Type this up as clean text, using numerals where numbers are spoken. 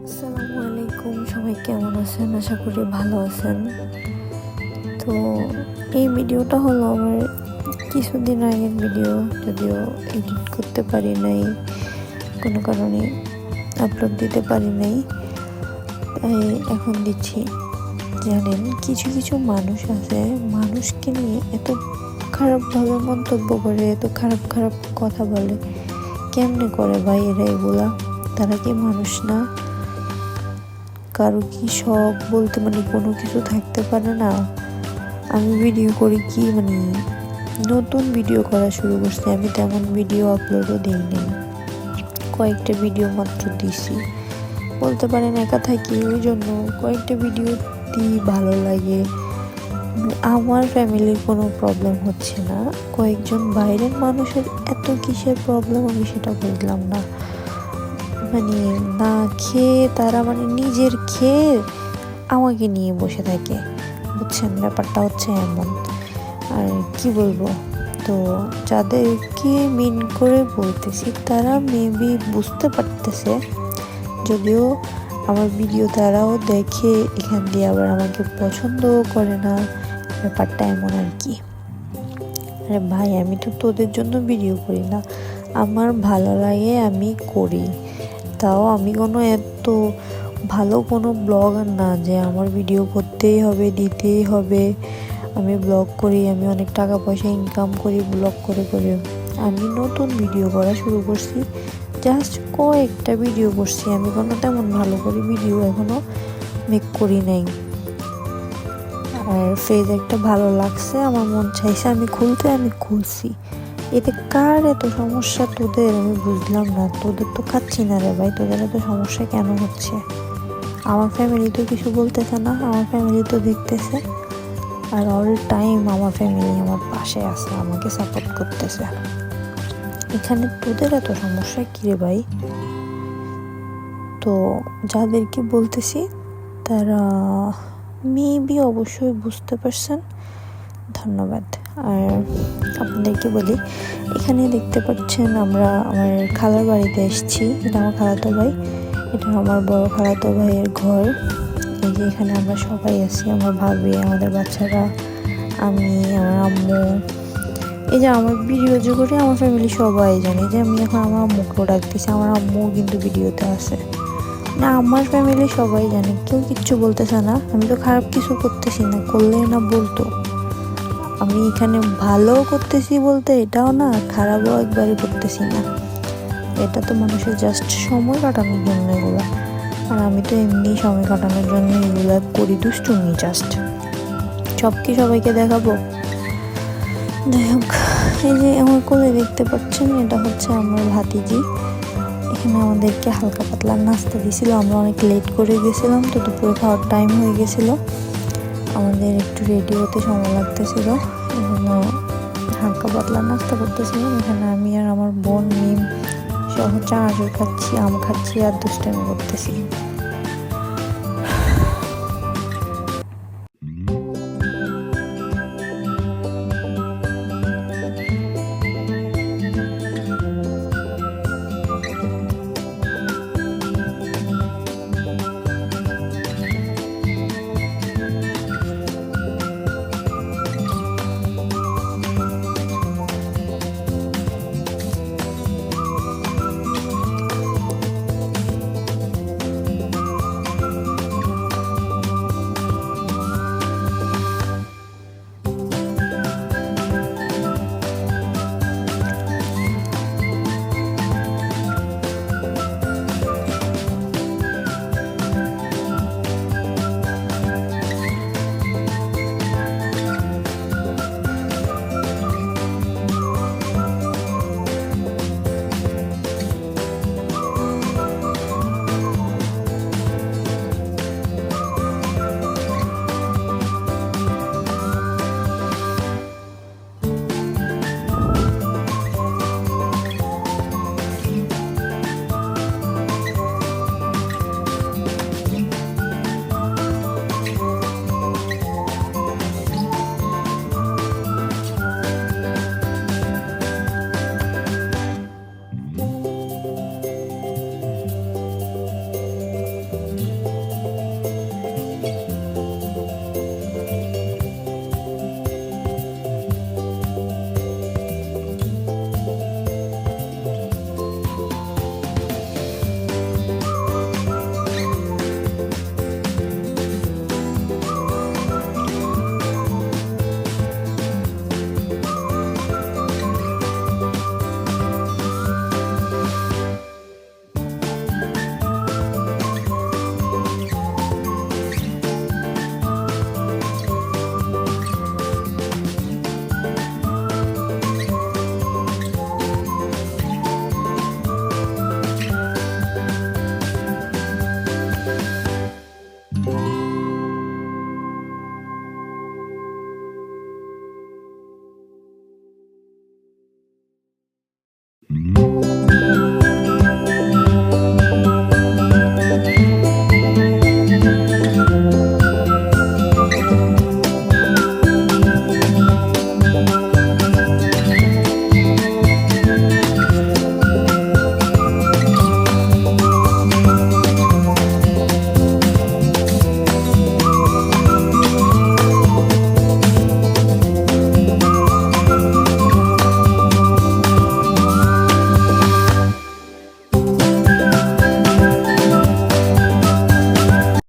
আসসালামু আলাইকুম, সবাই কেমন আছেন? আশা করি ভালো আছেন। তো এই ভিডিওটা হলো আমার কিছুদিন আগের ভিডিও, যদিও এডিট করতে পারি নাই, কোনো কারণে আপলোড দিতে পারি নাই, তাই এখন দিচ্ছি। জানেন, কিছু কিছু মানুষ আছে, মানুষকে নিয়ে এত খারাপভাবে মন্তব্য করে, এত খারাপ খারাপ কথা বলে। কেমনে করে ভাই এরা এগুলা? তারা কি মানুষ না? কারো কি শখ বলতে কোনো কিছু থাকতে পারে না? আমি ভিডিও করি কি নতুন ভিডিও করা শুরু করছি, আমি তেমন ভিডিও আপলোডও দিই নাই, কয়েকটা ভিডিও মাত্র দিছি। বলতে পারেন একা থাকি, ওই জন্য কয়েকটা ভিডিও দিই, ভালো লাগে। আমার ফ্যামিলির কোনো প্রবলেম হচ্ছে না, কয়েকজন বাইরের মানুষের এত কিসের প্রবলেম আমি সেটা বুঝলাম না। না খেয়ে তারা নিজের খেয়ে আমাকে নিয়ে বসে থাকে, বুঝছেন? ব্যাপারটা হচ্ছে এমন। আর কি বলবো, তো যাদেরকে মিন করে বলতেছি তারা মেবি বুঝতে পারতেছে, যদিও আমার ভিডিও তারাও দেখে, এখান দিয়ে আবার আমাকে পছন্দও করে না। ব্যাপারটা এমন আর কি। আরে ভাই, আমি তো তোদের জন্য ভিডিও করি না, আমার ভালো লাগে আমি করি। তাও আমি কোনো এত ভালো কোনো ব্লগার না যে আমার ভিডিও করতেই হবে, দিতেই হবে। আমি ব্লগ করি, আমি অনেক টাকা পয়সা ইনকাম করি ব্লগ করে করে। আমি নতুন ভিডিও করা শুরু করছি, জাস্ট কয়েকটা ভিডিও করছি, আমি কোনো তেমন ভালো করে ভিডিও এখনও মেক করি নাই। আর ফেজ একটা ভালো লাগছে, আমার মন চাইছে আমি খুলতে, আমি খুলছি। এতে কার এত সমস্যা তোদের? আমি বুঝলাম না। তোদের তো খাচ্ছি না রে ভাই, তোদের এত সমস্যা কেন হচ্ছে? আমার ফ্যামিলি তো কিছু বলতেছে না, আমার ফ্যামিলি তো দেখতেছে, আর অল টাইম আমার ফ্যামিলি আমার পাশে আছে, আমাকে সাপোর্ট করতেছে। এখানে তোদের এত সমস্যা কী রে ভাই? তো যাদেরকে বলতেছি তারা মেবি অবশ্যই বুঝতে পারছেন, ধন্যবাদ। আর আপনাদেরকে বলি, এখানে দেখতে পাচ্ছেন আমরা আমার খালার বাড়িতে এসেছি। এটা আমার খালাতো ভাই, এটা আমার বড় খালাতো ভাইয়ের ঘর। এই যে এখানে আমরা সবাই আছি, আমার ভাবি, আমাদের বাচ্চারা, আমি, আমার আম্মু। এই যে আমার ভিডিও যে করি, আমার ফ্যামিলি সবাই জানে যে আমি এখন আমার আম্মুকেও ডাকতেছি, আমার আম্মু কিন্তু ভিডিওতে আছে না। আমার ফ্যামিলি সবাই জানে, কেউ কিচ্ছু বলতেছে না। আমি তো খারাপ কিছু করতেছি না, করলে না বলতো। আমি এখানে ভালো করতেছি বলতে এটাও না, খারাপও একবারই করতেছি না। এটা তো মানুষের জাস্ট সময় কাটানোর জন্য এগুলো, আর আমি তো এমনি সময় কাটানোর জন্য এগুলো করি, দুষ্টুমি জাস্ট। সব কি সবাইকে দেখাবো? যাই হোক, এই যে আমার কোলে দেখতে পাচ্ছেন, এটা হচ্ছে আমার ভাতিজি। এখানে আমাদেরকে হালকা পাতলা নাস্তা দিয়েছিল, আমরা অনেক লেট করে গেছিলাম, তো দুপুরে খাওয়ার টাইম হয়ে গেছিলো, আমাদের একটু রেডি হতে সময় লাগতেছিল, এই জন্য হালকা পাতলা নাস্তা করতেছিলাম। এখানে আমি আর আমার বোন মিম সহ চানাচুর খাচ্ছি, আম খাচ্ছি আর দুষ্টামি করতেছি।